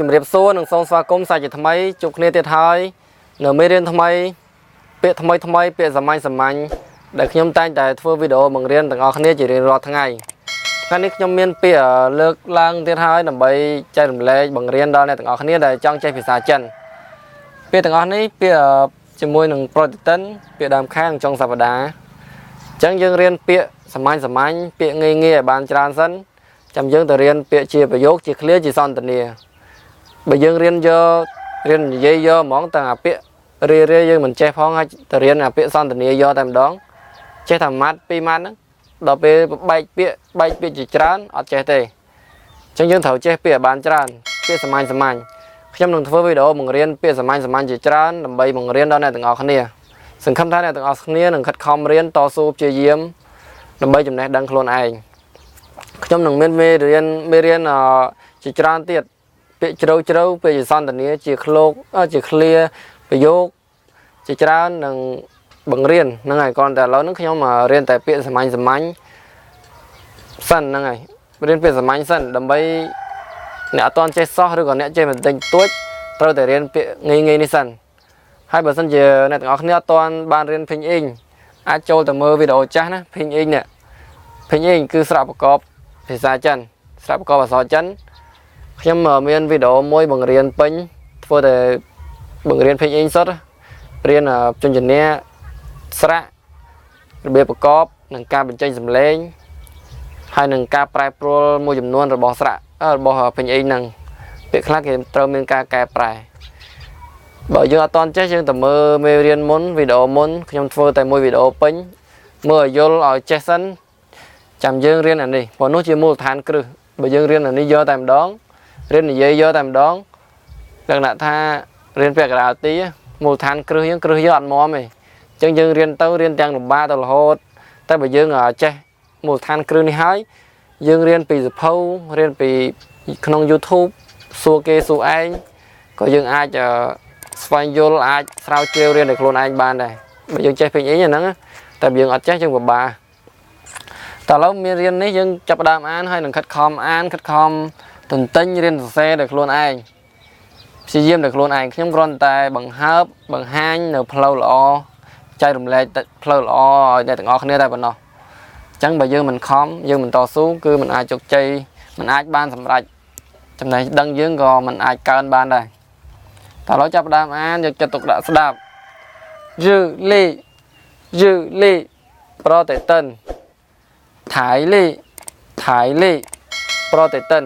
ជំរាបសួរនិងសូមស្វាគមន៍សាជាថ្មីជួបគ្នាទៀតហើយនៅមេរៀនថ្មីពាក្យថ្មីពាក្យសាមញ្ញដែលខ្ញុំតែងតែធ្វើវីដេអូបង្រៀនទាំងអស់គ្នាជារៀងរាល់ថ្ងៃថ្ងៃនេះខ្ញុំមានពាក្យលើកឡើងទៀតហើយដើម្បីចែករំលែកបង្រៀនដល់អ្នកទាំងអស់គ្នាដែលចង់ចេះភាសាចិនពាក្យទាំងអស់នេះពាក្យជាមួយនឹងប្រតិទិនពាក្យដើមខែចុងសប្តាហ៍អញ្ចឹងយើងរៀនពាក្យសាមញ្ញពាក្យងាយឲ្យបានច្រើនសិនចាំយើងទៅរៀនពាក្យជាប្រយោគជាឃ្លាជាសន្ទនាបើយើងរៀននិយាយយកហ្មងទាំងអាពាក្យរាយើងមិនចេះផងហើយទៅរៀនអាពាក្យសន្ទនាយកតែម្ដងចេះតែម៉ាត់ពីរម៉ាត់ហ្នឹងដល់ពេលបែកពាក្យជាច្រើនអត់ចេះទេអញ្ចឹងយើងត្រូវចេះពាក្យឲ្យបានច្រើនពាក្យសាមញ្ញខ្ញុំនឹងធ្វើវីដេអូបង្រៀនពាក្យសាមញ្ញជាច្រើនដើម្បីបង្រៀនដល់អ្នកទាំងអស់គ្នាសង្ឃឹមថាអ្នកទាំងអស់គ្នានឹងខិតខំរៀនតស៊ូព្យាយាមដើម្បីចំណេះដឹងខ្លួនឯងខ្ញុំនឹងមានមេរៀនជាច្រើនទៀតពាក្យជ្រៅពាក្យសន្ទនាជាឃ្លោកជាឃ្លាប្រយោគជាច្រើននឹងបង្រៀនហ្នឹងហើយគ្រាន់តែឥឡូវហ្នឹងខ្ញុំរៀនតែពាក្យសាមញ្ញសិនហ្នឹងហើយរៀនពាក្យសាមញ្ញសិនដើម្បីអ្នកអត់ទាន់ចេះសោះឬក៏អ្នកចេះបន្តិចតួចត្រូវតែរៀនពាក្យងាយនេះសិនហើយបើសិនជាអ្នកទាំងអស់គ្នាអត់ទាន់បានរៀនភេញអ៊ីងអាចចូលទៅមើលវីដេអូចាស់ណាភេញអ៊ីងនេះភេញអ៊ីងគឺស្រៈប្រកបភាសាចិនស្រៈប្រកបអក្សរចិនខ្ញុំមានវីដេអូមួយបង្រៀនពេញធ្វើតែបង្រៀនភេញអ៊ីងសុទ្ធរៀនជញ្ជនៈស្រៈរបៀបប្រកបនិងការបញ្ចេញសំឡេងហើយនឹងការប្រែប្រួលមួយចំនួនរបស់ស្រៈរបស់ភេញអ៊ីងហ្នឹងពាក្យខ្លះគេត្រូវមានការកែប្រែបើយើងអត់តន់ចេះយើងទៅមើលមេរៀនមុនវីដេអូមុនខ្ញុំធ្វើតែមួយវីដេអូពេញមើលឲ្យយល់ឲ្យចេះសិនចាំយើងរៀនអានេះព្រោះនោះជាមូលដ្ឋានគ្រឹះបើយើងរៀនអានេះយកតែម្ដងរៀននិយាយយកតែម្ដងលក្ខណៈថារៀនពាក្យកណ្ដាលទីមូលដ្ឋានគ្រឹះយើងយកអត់មាំទេអញ្ចឹងយើងរៀនទាំងលំបាកទៅរហូតតែបើយើងចេះមូលដ្ឋានគ្រឹះនេះហើយយើងរៀនពីសភៅរៀនពីក្នុង YouTube សួរគេសួរឯងក៏យើងអាចស្វែងយល់អាចស្រាវជ្រាវរៀនដោយខ្លួនឯងបានដែរបើយើងចេះពេញអីហ្នឹងតែបើយើងអត់ចេះយើងពិបាកតែឥឡូវមានរៀននេះយើងចាប់ផ្ដើមអានហើយនឹងខិតខំអានខិតខំទន្ទិញរៀនសរសេរដោយខ្លួនឯងព្យាយាមដោយខ្លួនឯងខ្ញុំគ្រាន់តែបង្ហាញនៅផ្លូវល្អចែករំលែកផ្លូវល្អឲ្យអ្នកទាំងអស់គ្នាតែប៉ុណ្ណោះអញ្ចឹងបើយើងមិនខំយើងមិនតស៊ូគឺមិនអាចជោគជ័យមិនអាចបានសម្រេចចំណេះដឹងយើងក៏មិនអាចកើនបានដែរតែឥឡូវចាប់ផ្ដើមអានយកចិត្តទុកដាក់ស្ដាប់យឺលីប្រតិទិនថៃលីប្រតិទិន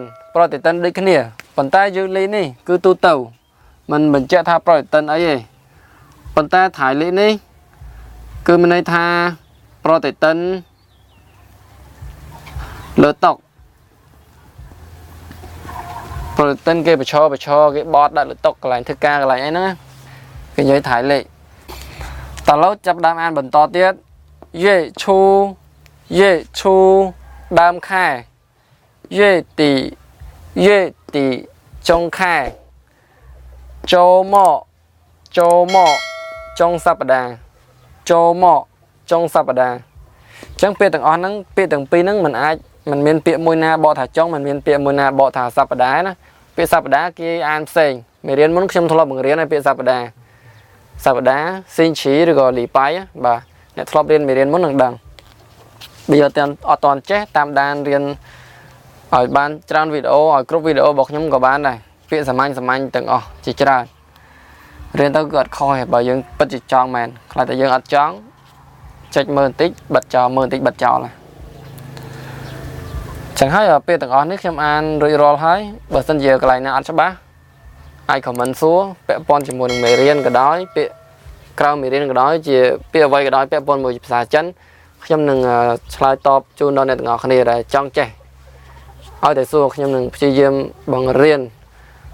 ដូចគ្នាប៉ុន្តែយឺលីនេះគឺទូទៅมันបញ្ជាក់ថាប្រតិទិនអីទេប៉ុន្តែថៃលីនេះគឺមានន័យថាប្រតិទិនលើតុប្រតិទិនគេបឈរគេបត់ដាក់លើតុកន្លែងធ្វើការកន្លែងអីហ្នឹងគេនិយាយថៃលេខតឡូវចាប់ដើមអានបន្តទៀតយេឈូដើមខែយេទីចុងខែចូលមកចុងសប្តាហ៍ចុងសប្តាហ៍អញ្ចឹងពាក្យទាំងអស់ហ្នឹងពាក្យទាំងពីរហ្នឹងมันមានពាក្យមួយណាបកថាចុងมันមានពាក្យមួយណាបកថាសប្តាហ៍ណាពាក្យសប្តាហ៍គេអានផ្សេងមេរៀនមុនខ្ញុំធ្លាប់បង្រៀនឲ្យពាក្យសប្តាហ៍ស៊ីនឈីឬក៏លីប៉ៃបាទអ្នកធ្លាប់រៀនមេរៀនមុននឹងដឹងបើអត់តន់ចេះតាមដានរៀនឲ្យបានច្រើនវីដេអូឲ្យគ្រប់វីដេអូរបស់ខ្ញុំក៏បានដែរពាក្យសាមញ្ញទាំងអស់ជាច្រើនរៀនទៅគឺអត់ខុសទេបើយើងពិតជាចង់មែនខ្លាចតែយើងអត់ចង់ចុចមើលបន្តិចបិទចោលចឹងហើយពាក្យទាំងអស់នេះខ្ញុំអានរួចរាល់ហើយបើសិនជាកន្លែងណាអត់ច្បាស់អាចខមមិនសួរពាក់ព័ន្ធជាមួយនឹងមេរៀនក៏ដោយពាក្យក្រៅមេរៀនក៏ដោយជាពាក្យអ្វីក៏ដោយពាក់ព័ន្ធមួយភាសាចិនខ្ញុំនឹងឆ្លើយតបជូនដល់អ្នកទាំងអស់គ្នាដែលចង់ចេះឲ្យតែសួរខ្ញុំនឹងព្យាយាមបង្រៀន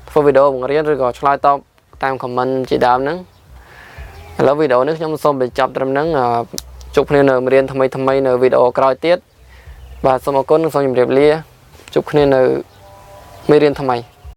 ធ្វើវីដេអូបង្រៀនឬក៏ឆ្លើយតបតាមខមមិនជាដើមហ្នឹងឥឡូវវីដេអូនេះខ្ញុំសូមបញ្ចប់ត្រឹមហ្នឹងជួបគ្នានៅមេរៀនថ្មីនៅវីដេអូក្រោយទៀតបាទសូមអរគុណនិងសូមជម្រាបលាជួបគ្នានៅមេរៀនថ្មី